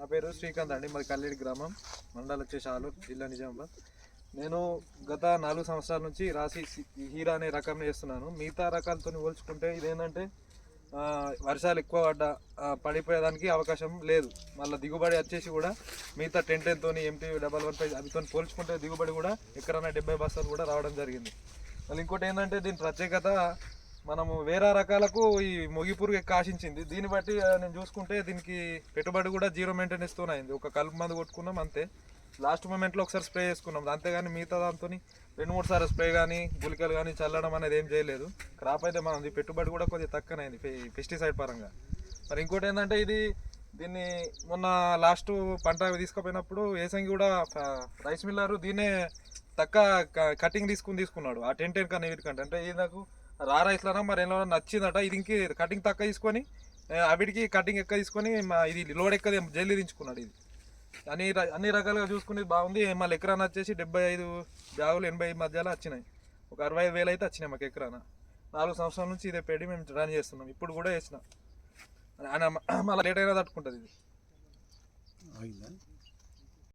నా పేరు శ్రీకాంత్ అండి, మరి కల్లేడి గ్రామం, మండలం వచ్చేసి ఆలూరు, జిల్లా నిజామాబాద్. నేను గత 4 సంవత్సరాల నుంచి రాసి హీరా అనే రకం చేస్తున్నాను. మిగతా రకాలతో పోల్చుకుంటే ఇదేంటంటే వర్షాలు ఎక్కువ పడిపోయేదానికి అవకాశం లేదు. మళ్ళీ దిగుబడి వచ్చేసి కూడా మిగతా 10-10తోని MT-115 అవితో పోల్చుకుంటే దిగుబడి కూడా ఎక్కడైనా 70 బస్తాలు కూడా రావడం జరిగింది. మళ్ళీ ఇంకోటి ఏంటంటే దీని ప్రత్యేకత, మనము వేరే రకాలకు ఈ మొగి పురుగు ఎక్కువ ఆశించింది. దీన్ని బట్టి నేను చూసుకుంటే దీనికి పెట్టుబడి కూడా 0 మెయింటెనెన్స్తోనే అయింది. ఒక కలుపు మందు కొట్టుకున్నాం అంతే, లాస్ట్ మూమెంట్లో ఒకసారి స్ప్రే చేసుకున్నాం అంతేగాని మిగతా దాంతో 2-3 సార్లు స్ప్రే కానీ గుళికలు కానీ చల్లడం అనేది ఏం చేయలేదు. క్రాప్ అయితే మనది పెట్టుబడి కూడా కొద్దిగా తక్కువనైంది పెస్టిసైడ్ పరంగా. మరి ఇంకోటి ఏంటంటే దీన్ని మొన్న లాస్ట్ పంట తీసుకుపోయినప్పుడు ఏసంగి కూడా రైస్ మిల్లరు దీన్నే తక్కువ కటింగ్ తీసుకున్నాడు ఆ 10-10 కన్నా వీటికంటే. అంటే ఇది నాకు రైస్లోనా మరి ఏమైనా నచ్చిందట, ఇది ఇంక కటింగ్ తక్కువ తీసుకొని అవిటికి కటింగ్ ఎక్కువ తీసుకొని ఇది లోడ్ ఎక్కువ జల్లి దించుకున్నాడు. ఇది అన్ని రకాలుగా చూసుకునేది బాగుంది. మళ్ళీ ఎకరాన వచ్చేసి 75 బ్యాగులు 80 మధ్యలో వచ్చినాయి. ఒక 65,000 అయితే వచ్చినాయి మాకు ఎకరాన. 4 సంవత్సరాల నుంచి ఇదే పెడి మేము రన్ చేస్తున్నాం. ఇప్పుడు కూడా వేసిన మళ్ళీ లేట్ అయినా తట్టుకుంటుంది ఇది.